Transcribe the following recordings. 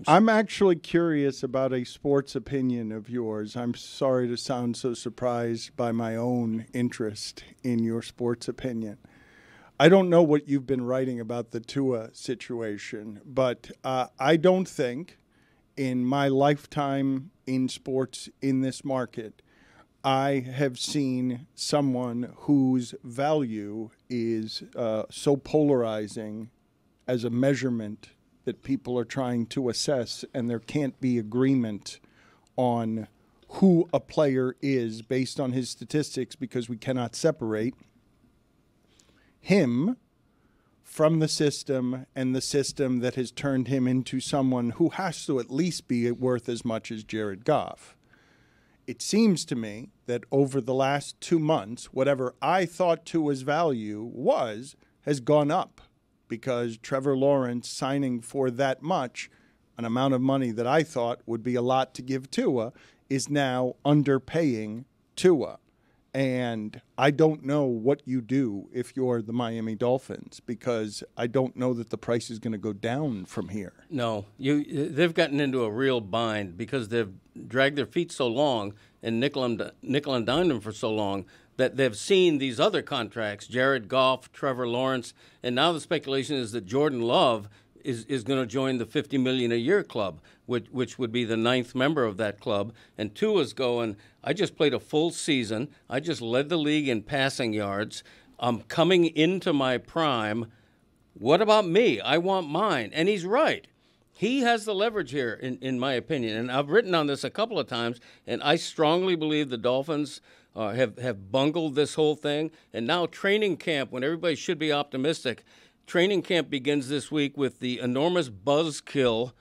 I'm actually curious about a sports opinion of yours. I'm sorry to sound so surprised by my own interest in your sports opinion. I don't know what you've been writing about the Tua situation, but I don't think in my lifetime in sports in this market, I have seen someone whose value is so polarizing as a measurement that people are trying to assess, and there can't be agreement on who a player is based on his statistics because we cannot separate him from the system and the system that has turned him into someone who has to at least be worth as much as Jared Goff. It seems to me that over the last 2 months, whatever I thought Tua's value was has gone up, because Trevor Lawrence signing for that much, an amount of money that I thought would be a lot to give Tua, is now underpaying Tua. And I don't know what you do if you're the Miami Dolphins, because I don't know that the price is going to go down from here. No, they've gotten into a real bind because they've dragged their feet so long and nickel and dimed them for so long that they've seen these other contracts, Jared Goff, Trevor Lawrence, and now the speculation is that Jordan Love is going to join the $50 million a year club, which would be the 9th member of that club. And Tua's going, I just played a full season. I just led the league in passing yards. I'm coming into my prime. What about me? I want mine. And he's right. He has the leverage here, in my opinion. And I've written on this a couple of times, and I strongly believe the Dolphins have bungled this whole thing. And now training camp, when everybody should be optimistic, training camp begins this week with the enormous buzzkill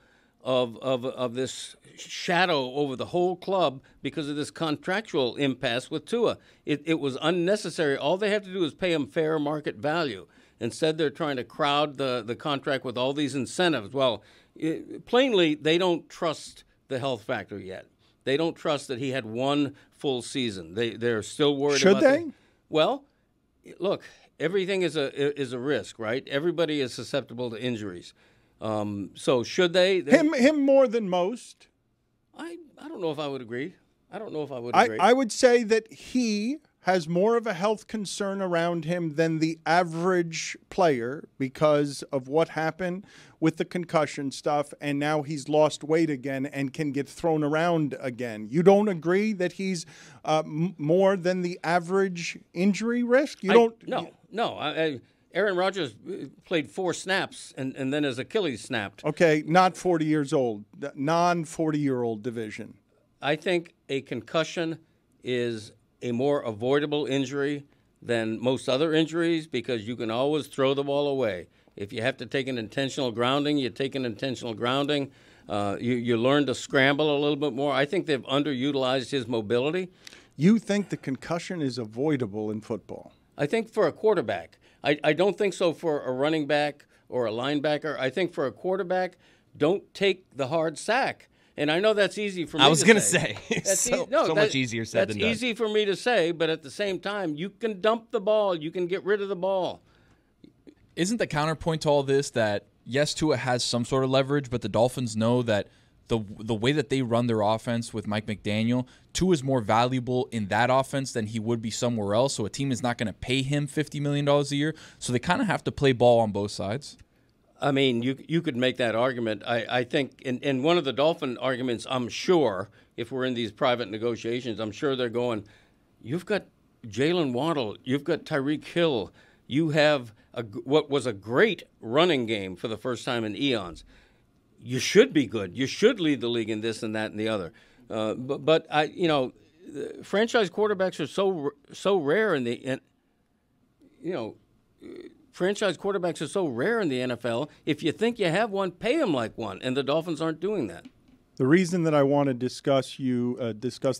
of this shadow over the whole club because of this contractual impasse with Tua. It was unnecessary. All they have to do is pay him fair market value. Instead, they're trying to crowd the contract with all these incentives. Well, plainly, they don't trust the health factor yet. They don't trust that he had one full season. They're still worried about Should they? Well, look, everything is a risk, right? Everybody is susceptible to injuries. So should they? Him more than most. I don't know if I would agree. I would say that he has more of a health concern around him than the average player because of what happened with the concussion stuff, and now he's lost weight again and can get thrown around again. You don't agree that he's more than the average injury risk? No. Aaron Rodgers played 4 snaps and then his Achilles snapped. Okay, not 40 years old, non-40-year-old division. I think a concussion is a more avoidable injury than most other injuries because you can always throw the ball away. If you have to take an intentional grounding, you take an intentional grounding. You learn to scramble a little bit more. I think they've underutilized his mobility. You think the concussion is avoidable in football? I think for a quarterback. I don't think so for a running back or a linebacker. I think for a quarterback, don't take the hard sack. And I know that's easy for me to say. I was going to say. So much easier said than done. That's easy for me to say, but at the same time, you can dump the ball. You can get rid of the ball. Isn't the counterpoint to all this that, yes, Tua has some sort of leverage, but the Dolphins know that the way that they run their offense with Mike McDaniel, Tua is more valuable in that offense than he would be somewhere else, so a team is not going to pay him $50 million a year, so they kind of have to play ball on both sides. I mean, you could make that argument. I think in one of the Dolphin arguments, I'm sure, if we're in these private negotiations, I'm sure they're going, you've got Jalen Waddle, you've got Tyreek Hill, you have what was a great running game for the first time in eons. You should be good. You should lead the league in this and that and the other. But franchise quarterbacks are so rare franchise quarterbacks are so rare in the NFL. If you think you have one, pay them like one, and the Dolphins aren't doing that. The reason that I want to discuss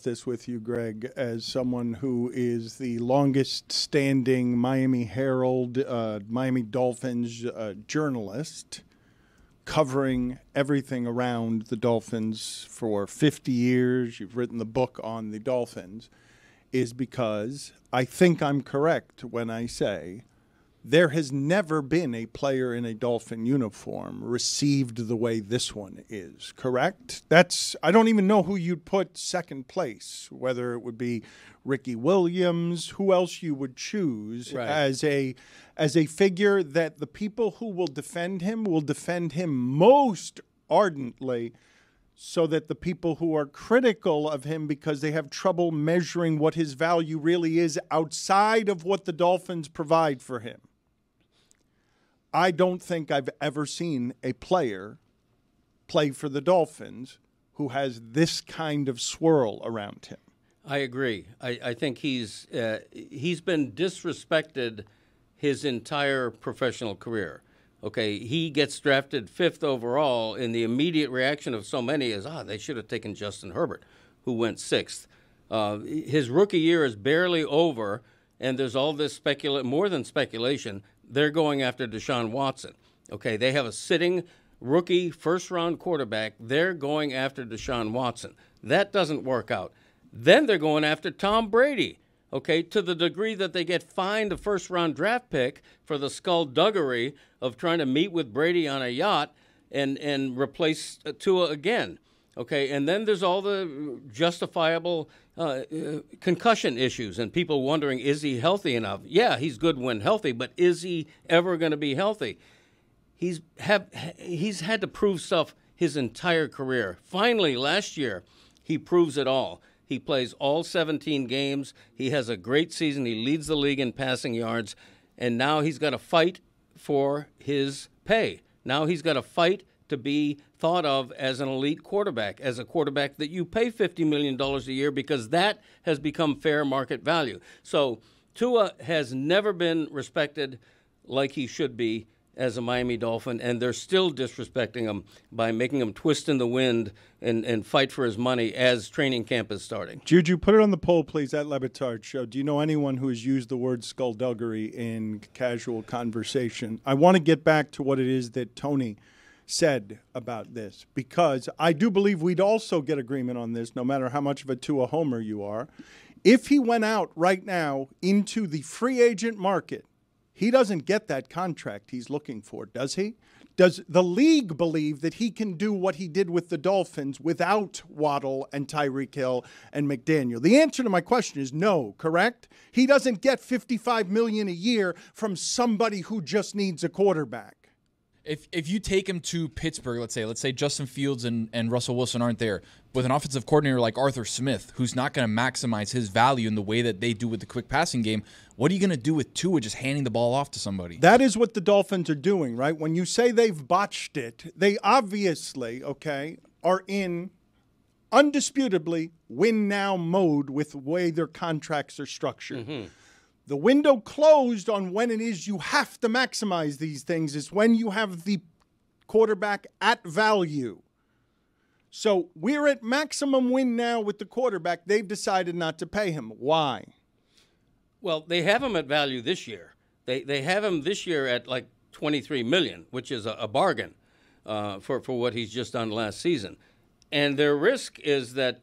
this with you, Greg, as someone who is the longest-standing Miami Herald, Miami Dolphins journalist, covering everything around the Dolphins for 50 years, you've written the book on the Dolphins, is because I think I'm correct when I say There has never been a player in a Dolphin uniform received the way this one is, correct? I don't even know who you'd put second place, whether it would be Ricky Williams, who else you would choose as a figure that the people who will defend him most ardently, so that the people who are critical of him because they have trouble measuring what his value really is outside of what the Dolphins provide for him. I don't think I've ever seen a player play for the Dolphins who has this kind of swirl around him. I agree. I think he's been disrespected his entire professional career. Okay, he gets drafted 5th overall, and the immediate reaction of so many is, they should have taken Justin Herbert, who went 6th. His rookie year is barely over, and there's all this more than speculation. They're going after Deshaun Watson. Okay, they have a sitting rookie first-round quarterback. They're going after Deshaun Watson. That doesn't work out. Then they're going after Tom Brady. Okay, to the degree that they get fined a first-round draft pick for the skullduggery of trying to meet with Brady on a yacht and replace Tua again. Okay, and then there's all the justifiable concussion issues and people wondering, is he healthy enough? Yeah, he's good when healthy, but is he ever going to be healthy? He's had to prove stuff his entire career. Finally, last year, he proves it all. He plays all 17 games. He has a great season. He leads the league in passing yards. And now he's got to fight for his pay. Now he's got to fight to be thought of as an elite quarterback, as a quarterback that you pay $50 million a year, because that has become fair market value. So Tua has never been respected like he should be as a Miami Dolphin, and they're still disrespecting him by making him twist in the wind and fight for his money as training camp is starting. Juju, put it on the poll, please, at Le Batard Show. Do you know anyone who has used the word skullduggery in casual conversation? I want to get back to what it is that Tony said about this, because I do believe we'd also get agreement on this, no matter how much of a Tua homer you are. If he went out right now into the free agent market, he doesn't get that contract he's looking for, does he? Does the league believe that he can do what he did with the Dolphins without Waddle and Tyreek Hill and McDaniel? The answer to my question is no, correct? He doesn't get $55 million a year from somebody who just needs a quarterback. If you take him to Pittsburgh, let's say Justin Fields and Russell Wilson aren't there, with an offensive coordinator like Arthur Smith, who's not going to maximize his value in the way that they do with the quick passing game, what are you going to do with Tua just handing the ball off to somebody? That is what the Dolphins are doing, right? When you say they've botched it, they obviously, are in undisputably win-now mode with the way their contracts are structured. Mm-hmm. The window closed on when it is you have to maximize these things is when you have the quarterback at value. So we're at maximum win now with the quarterback. They've decided not to pay him. Why? Well, they have him at value this year. They have him this year at like $23 million, which is a bargain for what he's just done last season. And their risk is that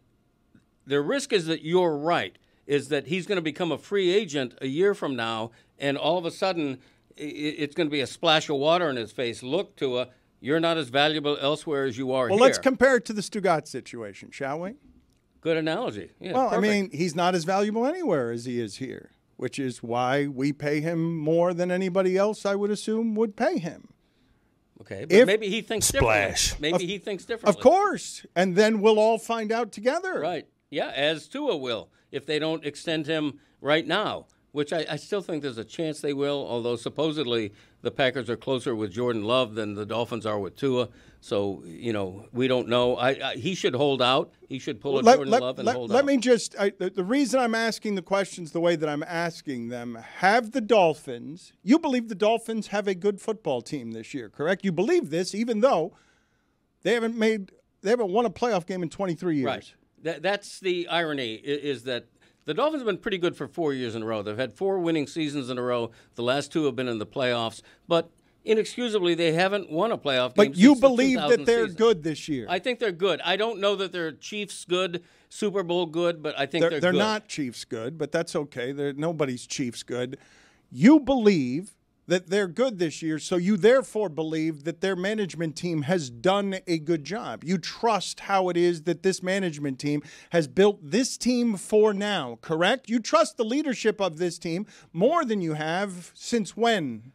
you're right, is that he's going to become a free agent a year from now, and all of a sudden it's going to be a splash of water in his face. Look, Tua, you're not as valuable elsewhere as you are here. Well, let's compare it to the Stugotz situation, shall we? Good analogy. Yeah, well, perfect. I mean, he's not as valuable anywhere as he is here, which is why we pay him more than anybody else, I would assume, would pay him. Okay, but maybe he thinks differently. Maybe he thinks differently. Of course, and then we'll all find out together. Right, yeah, as Tua will, if they don't extend him right now, which I still think there's a chance they will, although supposedly the Packers are closer with Jordan Love than the Dolphins are with Tua. So, we don't know. He should hold out. He should pull a Jordan Love and hold out. Let me just the reason I'm asking the questions the way that I'm asking them, have the Dolphins, you believe the Dolphins have a good football team this year, correct? You believe this even though they haven't won a playoff game in 23 years. Right. That's the irony, is that the Dolphins have been pretty good for 4 years in a row. They've had 4 winning seasons in a row. The last 2 have been in the playoffs. But inexcusably, they haven't won a playoff game. But you believe that they're good this year? I think they're good. I don't know that they're Chiefs good, Super Bowl good, but I think they're good. They're not Chiefs good, but that's okay. Nobody's Chiefs good. You believe that they're good this year, so you therefore believe that their management team has done a good job. You trust how it is that this management team has built this team for now, correct? You trust the leadership of this team more than you have since when?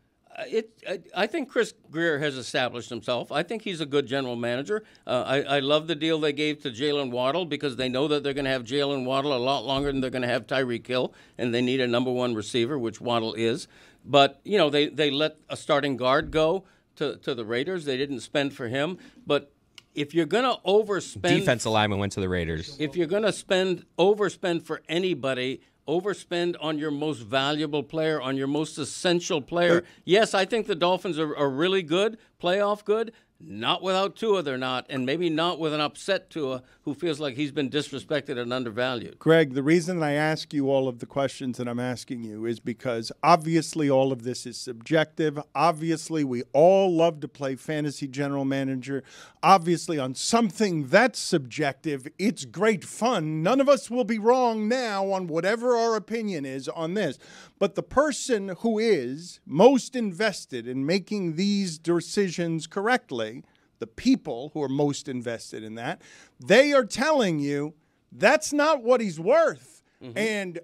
I think Chris Greer has established himself. I think he's a good general manager. I love the deal they gave to Jalen Waddle because they know that they're going to have Jalen Waddle a lot longer than they're going to have Tyreek Hill, and they need a number one receiver, which Waddle is. But, you know, they let a starting guard go to the Raiders. They didn't spend for him. But if you're going to overspend... Defensive lineman went to the Raiders. If you're going to overspend for anybody... overspend on your most valuable player, on your most essential player. Yes, I think the Dolphins are really good, playoff good. Not without Tua, they're not, and maybe not with an upset Tua who feels like he's been disrespected and undervalued. Greg, the reason I ask you all of the questions that I'm asking you is because obviously all of this is subjective. Obviously, we all love to play fantasy general manager. Obviously, on something that's subjective, it's great fun. None of us will be wrong now on whatever our opinion is on this. But the person who is most invested in making these decisions correctly, the people who are most invested in that, they are telling you that's not what he's worth. Mm-hmm. And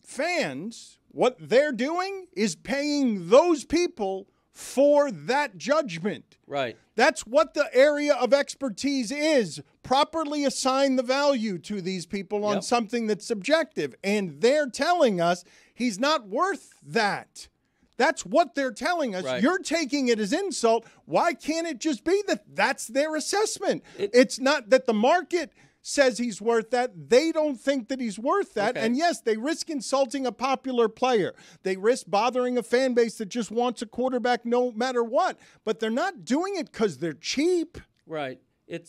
fans, what they're doing is paying those people for that judgment. Right. That's what the area of expertise is. Properly assign the value to these people on something that's subjective. And they're telling us he's not worth that. That's what they're telling us. Right. You're taking it as insult. Why can't it just be that that's their assessment? It's not that the market says he's worth that. They don't think that he's worth that. Okay. And yes, they risk insulting a popular player. They risk bothering a fan base that just wants a quarterback no matter what. But they're not doing it because they're cheap. Right.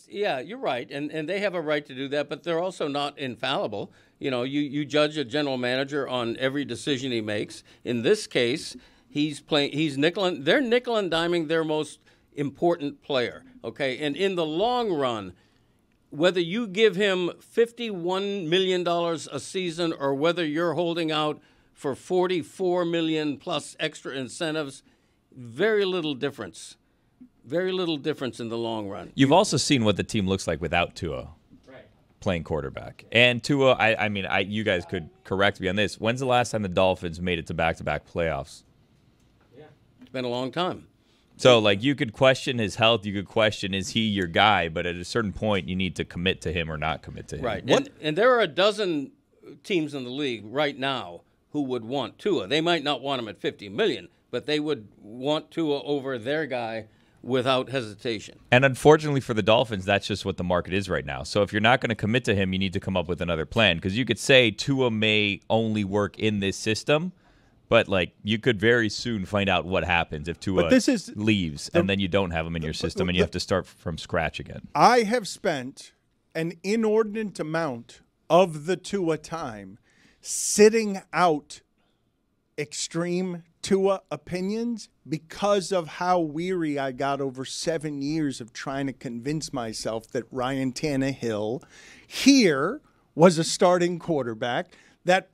You're right. And they have a right to do that, but they're also not infallible. You know, you judge a general manager on every decision he makes. In this case, they're nickel and diming their most important player. Okay. And in the long run, whether you give him $51 million a season or whether you're holding out for $44 million plus extra incentives, very little difference. Very little difference in the long run. You've also seen what the team looks like without Tua playing quarterback. And Tua, I mean, you guys could correct me on this. When's the last time the Dolphins made it to back-to-back playoffs? Yeah, it's been a long time. So, like, you could question his health. You could question, is he your guy? But at a certain point, you need to commit to him or not commit to him. Right. And there are a dozen teams in the league right now who would want Tua. They might not want him at $50 million, but they would want Tua over their guy without hesitation. And unfortunately for the Dolphins, that's just what the market is right now. So if you're not going to commit to him, you need to come up with another plan. Because you could say Tua may only work in this system, but like you could very soon find out what happens if Tua leaves and then you don't have him in your system and you have to start from scratch again. I have spent an inordinate amount of the Tua time sitting out extreme Tua opinions because of how weary I got over 7 years of trying to convince myself that Ryan Tannehill here was a starting quarterback that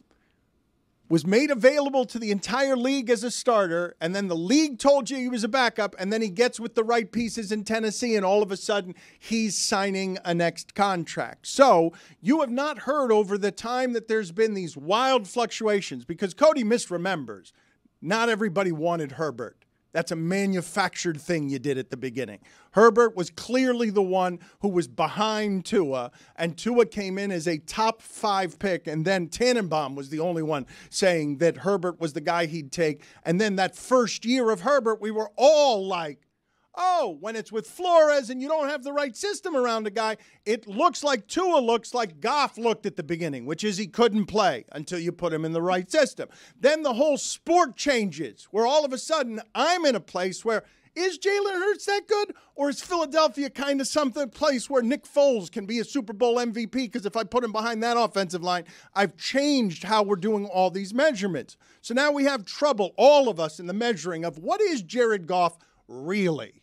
was made available to the entire league as a starter, and then the league told you he was a backup, and then he gets with the right pieces in Tennessee, and all of a sudden he's signing a next contract. So you have not heard over the time that there's been these wild fluctuations, because Cody misremembers. Not everybody wanted Herbert. That's a manufactured thing you did at the beginning. Herbert was clearly the one who was behind Tua, and Tua came in as a top 5 pick, and then Tannenbaum was the only one saying that Herbert was the guy he'd take. And then that first year of Herbert, we were all like, oh, when it's with Flores and you don't have the right system around a guy, it looks like Tua looks like Goff looked at the beginning, which is he couldn't play until you put him in the right system. Then the whole sport changes, where all of a sudden I'm in a place where, is Jalen Hurts that good? Or is Philadelphia kind of something place where Nick Foles can be a Super Bowl MVP? Because if I put him behind that offensive line, I've changed how we're doing all these measurements. So now we have trouble, all of us, in the measuring of what is Jared Goff really?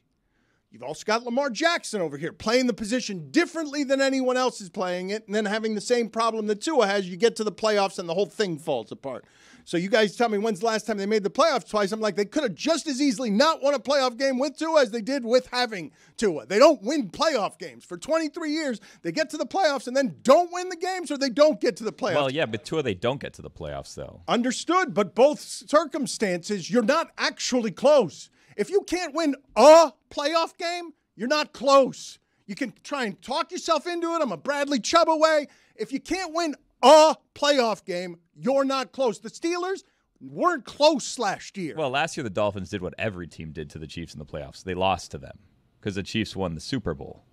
You've also got Lamar Jackson over here playing the position differently than anyone else is playing it, and then having the same problem that Tua has. You get to the playoffs and the whole thing falls apart. So you guys tell me when's the last time they made the playoffs twice. I'm like, they could have just as easily not won a playoff game with Tua as they did with having Tua. They don't win playoff games. For 23 years, they get to the playoffs and then don't win the games, or they don't get to the playoffs. Well, yeah, but Tua, they don't get to the playoffs, though. Understood, but both circumstances, you're not actually close. If you can't win a playoff game, you're not close. You can try and talk yourself into it. I'm a Bradley Chubb away. If you can't win a playoff game, you're not close. The Steelers weren't close last year. Well, last year the Dolphins did what every team did to the Chiefs in the playoffs. They lost to them because the Chiefs won the Super Bowl.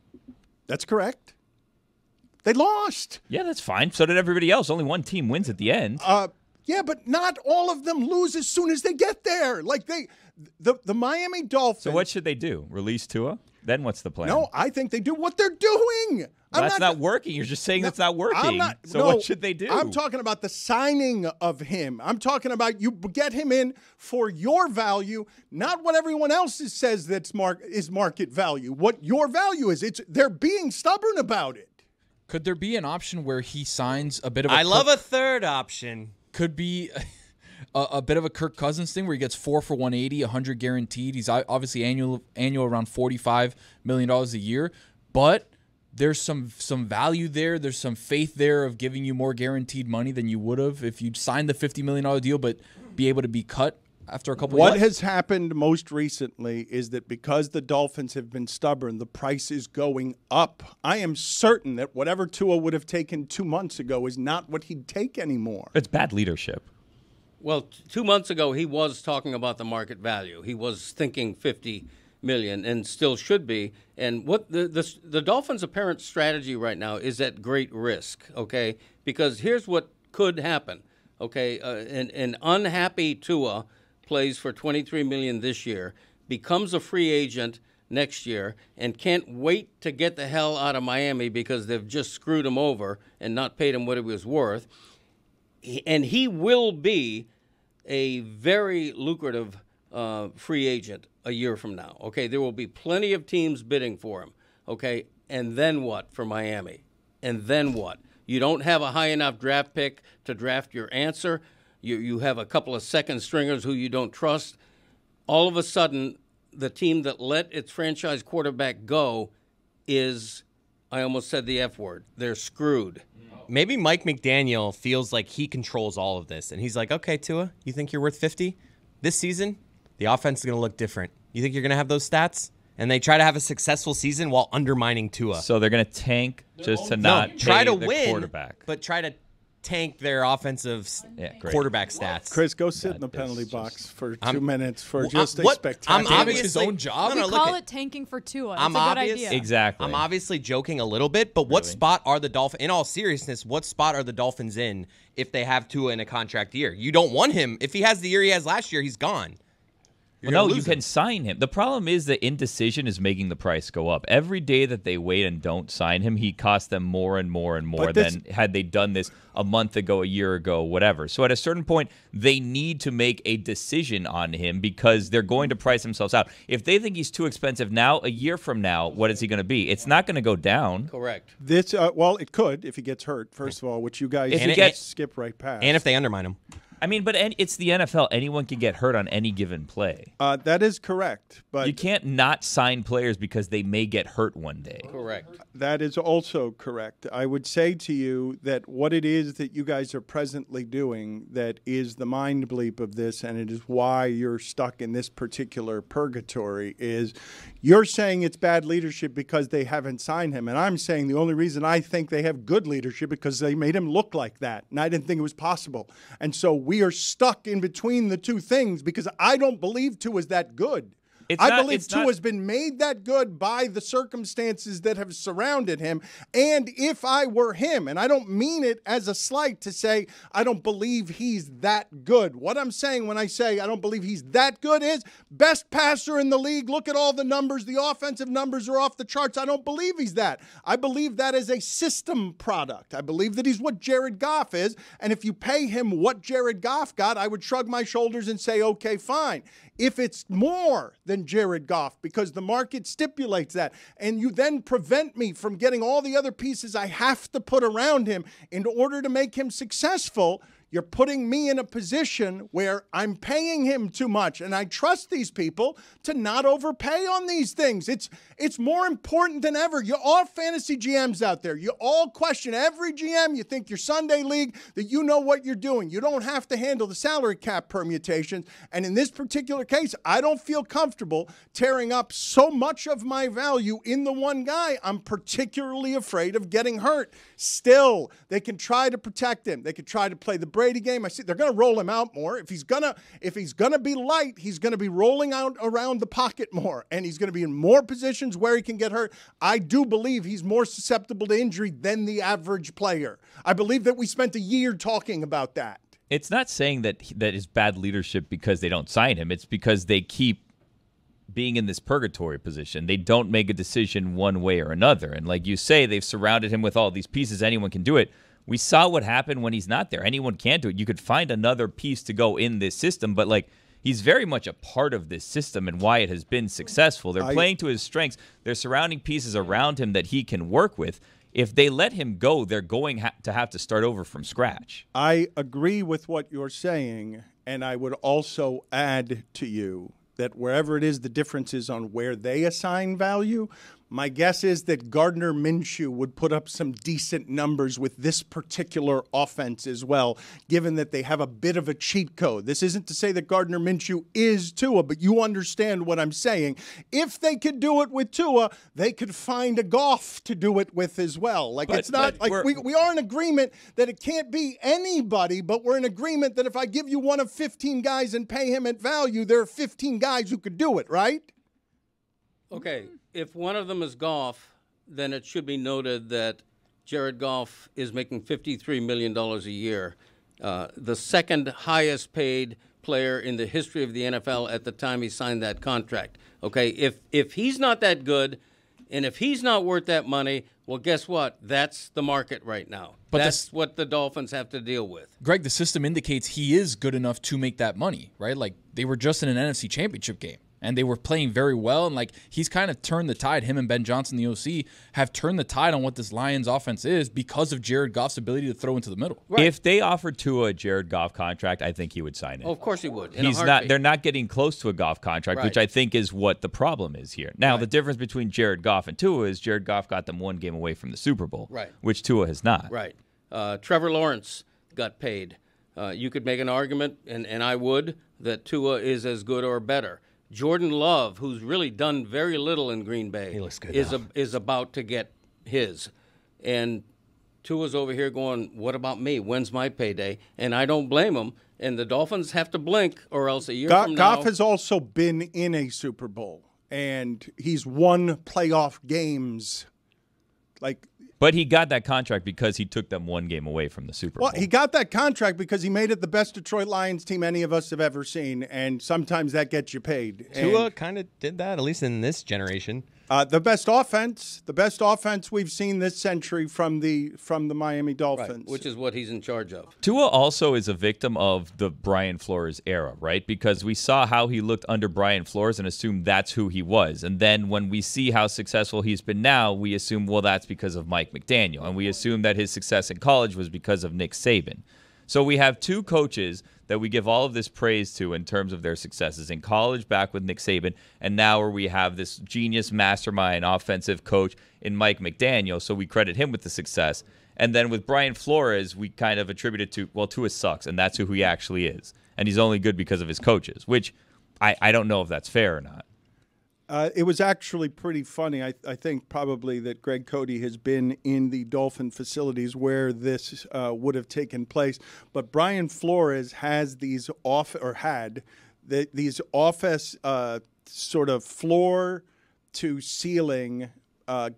That's correct. They lost. Yeah, that's fine. So did everybody else. Only one team wins at the end. Yeah, but not all of them lose as soon as they get there. Like the Miami Dolphins. So what should they do? Release Tua? Then what's the plan? No, I think they do what they're doing. Well, that's not working. You're just saying that's not working. What should they do? I'm talking about the signing of him. I'm talking about you get him in for your value, not what everyone else says is market value. What your value is. They're being stubborn about it. Could there be an option where he signs a bit of I love a third option. Could be a bit of a Kirk Cousins thing where he gets 4 for 180, 100 guaranteed. He's obviously annual around $45 million a year, but there's some value there. There's some faith there of giving you more guaranteed money than you would have if you'd signed the $50 million deal, but be able to be cut after a couple of years. What has happened most recently is that because the Dolphins have been stubborn, the price is going up. I am certain that whatever Tua would have taken 2 months ago is not what he'd take anymore. It's bad leadership. Well, 2 months ago, he was talking about the market value. He was thinking $50 million and still should be. And what the Dolphins' apparent strategy right now is at great risk, okay? Because here's what could happen, okay? An unhappy Tua plays for $23 million this year, becomes a free agent next year, and can't wait to get the hell out of Miami because they've just screwed him over and not paid him what it was worth. And he will be a very lucrative free agent a year from now. Okay, there will be plenty of teams bidding for him. Okay, and then what for Miami? And then what? You don't have a high enough draft pick to draft your answer. You have a couple of second stringers who you don't trust. All of a sudden, the team that let its franchise quarterback go is, I almost said the F word, they're screwed. Maybe Mike McDaniel feels like he controls all of this, and he's like, okay, Tua, you think you're worth 50? This season, the offense is going to look different. You think you're going to have those stats? And they try to have a successful season while undermining Tua. So they're going to tank just to not try to pay the win, quarterback. but try to tank their offensive quarterback stats. Chris, go sit in the penalty box for 2 minutes for just a spectacular. I'm obviously his own job. We call it tanking for Tua. It's a good idea. Exactly. I'm obviously joking a little bit, but what spot are the Dolphins? In all seriousness, what spot are the Dolphins in if they have Tua in a contract year? You don't want him. If he has the year he has last year, he's gone. No, you can sign him. The problem is the indecision is making the price go up. Every day that they wait and don't sign him, he costs them more and more and more than had they done this a month ago, a year ago, whatever. So at a certain point, they need to make a decision on him because they're going to price themselves out. If they think he's too expensive now, a year from now, what is he going to be? It's not going to go down. Correct. This, well, it could if he gets hurt, first of all, which you guys skip right past. And if they undermine him. I mean, but it's the NFL. Anyone can get hurt on any given play. That is correct. But you can't not sign players because they may get hurt one day. Correct. That is also correct. I would say to you that what it is that you guys are presently doing that is the mind bleep of this, and it is why you're stuck in this particular purgatory, is you're saying it's bad leadership because they haven't signed him. And I'm saying the only reason I think they have good leadership because they made him look like that. And I didn't think it was possible. And so we are stuck in between the two things because I don't believe Tua's that good. I believe Tua's been made that good by the circumstances that have surrounded him. And if I were him, and I don't mean it as a slight to say I don't believe he's that good. What I'm saying when I say I don't believe he's that good is best passer in the league. Look at all the numbers. The offensive numbers are off the charts. I don't believe he's that. I believe that is a system product. I believe that he's what Jared Goff is. And if you pay him what Jared Goff got, I would shrug my shoulders and say, okay, fine. If it's more than Jared Goff, because the market stipulates that, and you then prevent me from getting all the other pieces I have to put around him in order to make him successful, You're putting me in a position where I'm paying him too much, and I trust these people to not overpay on these things. It's more important than ever. You're all fantasy GMs out there. You all question every GM. You think your Sunday league that you know what you're doing. You don't have to handle the salary cap permutations. And in this particular case, I don't feel comfortable tearing up so much of my value in the one guy. I'm particularly afraid of getting hurt. Still, they can try to protect him. They can try to play the Brady game. I see they're going to roll him out more. If he's gonna be light, he's going to be rolling out around the pocket more, and he's going to be in more positions where he can get hurt. I do believe he's more susceptible to injury than the average player. I believe that we spent a year talking about that. It's not saying that is bad leadership because they don't sign him. It's because they keep being in this purgatory position. They don't make a decision one way or another. And like you say, they've surrounded him with all these pieces. Anyone can do it. We saw what happened when he's not there. Anyone can do it. You could find another piece to go in this system, but like he's very much a part of this system and why it has been successful. They're playing to his strengths. They're surrounding pieces around him that he can work with. If they let him go, they're going to have to start over from scratch. I agree with what you're saying, and I would also add to you that wherever it is the difference is on where they assign value, my guess is that Gardner Minshew would put up some decent numbers with this particular offense as well, given that they have a bit of a cheat code. This isn't to say that Gardner Minshew is Tua, but you understand what I'm saying. If they could do it with Tua, they could find a Goff to do it with as well. Like, it's not like we are in agreement that it can't be anybody, but we're in agreement that if I give you one of 15 guys and pay him at value, there are 15 guys who could do it, right? Okay. If one of them is Goff, then it should be noted that Jared Goff is making $53 million a year, the second highest paid player in the history of the NFL at the time he signed that contract. Okay, if he's not that good, and if he's not worth that money, well, guess what? That's the market right now. But that's what the Dolphins have to deal with. Greg, the system indicates he is good enough to make that money, right? Like, they were just in an NFC Championship game. And they were playing very well, and like he's kind of turned the tide. Him and Ben Johnson, the OC, have turned the tide on what this Lions offense is because of Jared Goff's ability to throw into the middle. Right. If they offered Tua a Jared Goff contract, I think he would sign it. Oh, of course he would. He's not. They're not getting close to a Goff contract, right, which I think is what the problem is here. Now, the difference between Jared Goff and Tua is Jared Goff got them one game away from the Super Bowl, right, which Tua has not. Right. Trevor Lawrence got paid. You could make an argument, and I would, that Tua is as good or better. Jordan Love, who's really done very little in Green Bay, he looks good is about to get his. And Tua's over here going, what about me? When's my payday? And I don't blame him. And the Dolphins have to blink, or else a year from now. Goff has also been in a Super Bowl, and he's won playoff games. But he got that contract because he took them one game away from the Super Bowl. Well, he got that contract because he made it the best Detroit Lions team any of us have ever seen, and sometimes that gets you paid. Tua kind of did that, at least in this generation. The best offense we've seen this century from the Miami Dolphins, right, which is what he's in charge of. Tua also is a victim of the Brian Flores era, right? Because we saw how he looked under Brian Flores and assumed that's who he was. And then when we see how successful he's been now, we assume, well, that's because of Mike McDaniel. And we assume that his success in college was because of Nick Saban. So we have two coaches that we give all of this praise to in terms of their successes in college back with Nick Saban, and now where we have this genius mastermind offensive coach in Mike McDaniel, so we credit him with the success. And then with Brian Flores, we kind of attribute it to, well, Tua sucks, and that's who he actually is. And he's only good because of his coaches, which I don't know if that's fair or not. It was actually pretty funny. I think probably that Greg Cody has been in the Dolphin facilities where this would have taken place. But Brian Flores has these these office sort of floor to ceiling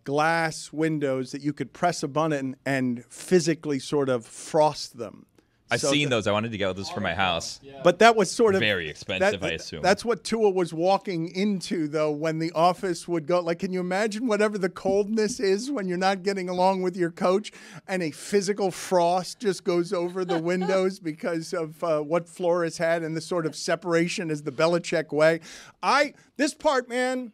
glass windows that you could press a button and physically sort of frost them. I've seen those. I wanted to get those for my house. Yeah. But that was sort of very expensive, I assume. That's what Tua was walking into, though, when the office would go. Like, can you imagine whatever the coldness is when you're not getting along with your coach and a physical frost just goes over the windows because of what Flores had and the sort of separation is the Belichick way. This part, man,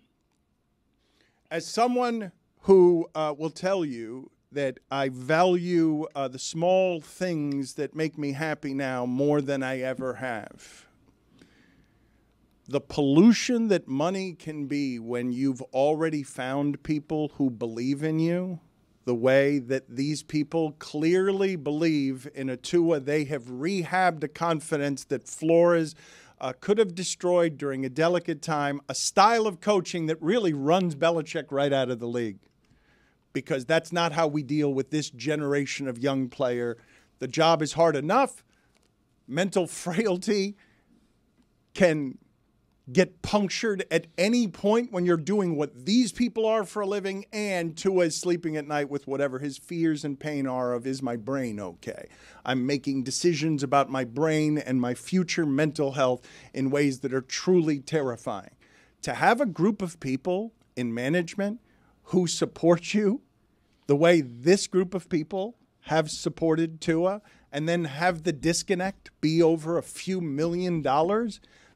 as someone who will tell you that I value the small things that make me happy now more than I ever have. The pollution that money can be when you've already found people who believe in you, the way that these people clearly believe in a Tua. They have rehabbed a confidence that Flores could have destroyed during a delicate time, a style of coaching that really runs Belichick right out of the league. Because that's not how we deal with this generation of young player. The job is hard enough. Mental frailty can get punctured at any point when you're doing what these people are for a living, and Tua is sleeping at night with whatever his fears and pain are of, is my brain okay? I'm making decisions about my brain and my future mental health in ways that are truly terrifying. To have a group of people in management who support you the way this group of people have supported Tua, and then have the disconnect be over a few $1 million,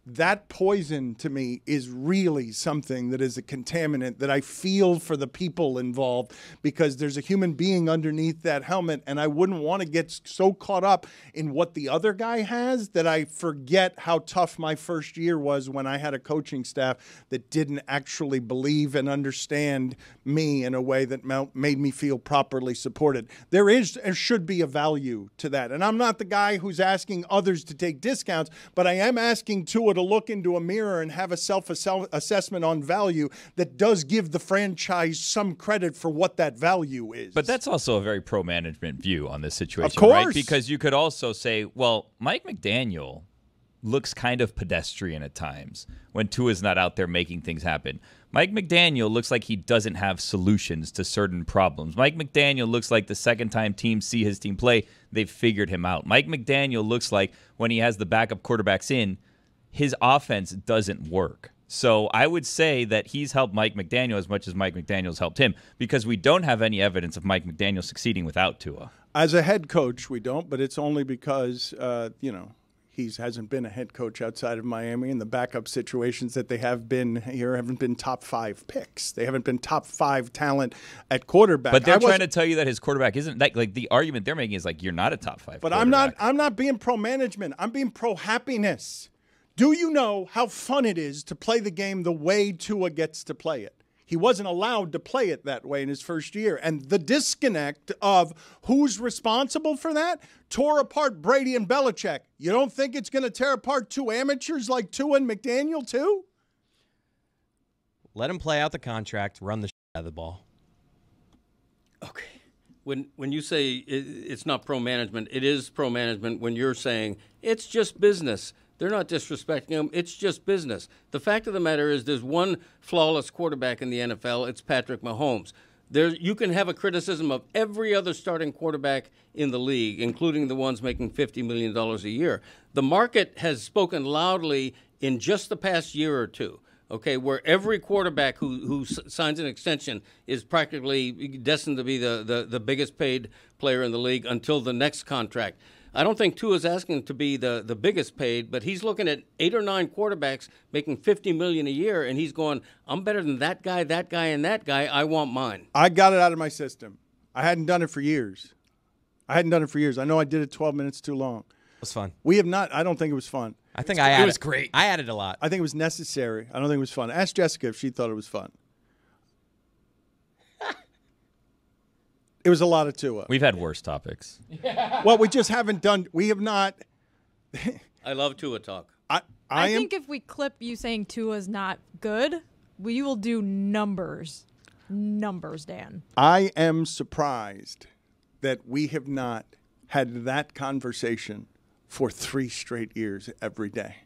that poison to me is really something that is a contaminant that I feel for the people involved, because there's a human being underneath that helmet, and I wouldn't want to get so caught up in what the other guy has that I forget how tough my first year was when I had a coaching staff that didn't actually believe and understand me in a way that made me feel properly supported. There should be a value to that. And I'm not the guy who's asking others to take discounts, but I am asking Tua to look into a mirror and have a self-assessment on value that does give the franchise some credit for what that value is. But that's also a very pro-management view on this situation, of course. right? Because you could also say, well, Mike McDaniel looks kind of pedestrian at times when Tua's not out there making things happen. Mike McDaniel looks like he doesn't have solutions to certain problems. Mike McDaniel looks like the second time teams see his team play, they've figured him out. Mike McDaniel looks like when he has the backup quarterbacks in, his offense doesn't work. So I would say that he's helped Mike McDaniel as much as Mike McDaniel's helped him, because we don't have any evidence of Mike McDaniel succeeding without Tua. As a head coach, we don't, but it's only because, he hasn't been a head coach outside of Miami, and the backup situations that they have been here haven't been top 5 picks. They haven't been top 5 talent at quarterback. But they're trying to tell you that his quarterback isn't like the argument they're making is like, you're not a top 5 But quarterback. I'm not being pro-management. I'm being pro-happiness. Do you know how fun it is to play the game the way Tua gets to play it? He wasn't allowed to play it that way in his first year. And the disconnect of who's responsible for that tore apart Brady and Belichick. You don't think it's going to tear apart 2 amateurs like Tua and McDaniel too? Let him play out the contract, run the shit out of the ball. Okay. When you say it's not pro-management, it is pro-management when you're saying it's just business. They're not disrespecting him. It's just business. The fact of the matter is there's one flawless quarterback in the NFL. It's Patrick Mahomes. You can have a criticism of every other starting quarterback in the league, including the ones making $50 million a year. The market has spoken loudly in just the past year or two, okay, where every quarterback who signs an extension is practically destined to be the biggest paid player in the league until the next contract. I don't think Tua's asking to be the biggest paid, but he's looking at 8 or 9 quarterbacks making $50 million a year, and he's going, I'm better than that guy, and that guy. I want mine. I got it out of my system. I hadn't done it for years. I know I did it 12 minutes too long. It was fun. We have not. I don't think it was fun. I think I added. It was great. I added a lot. I think it was necessary. I don't think it was fun. Ask Jessica if she thought it was fun. It was a lot of Tua. We've had worse topics. Well, we just haven't done. We have not. I love Tua talk. I think if we clip you saying Tua's not good, we will do numbers. Numbers, Dan. I am surprised that we have not had that conversation for 3 straight years every day.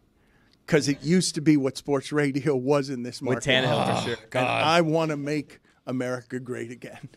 Because it used to be what sports radio was in this market. With Tannehill, for sure. And I want to make America great again.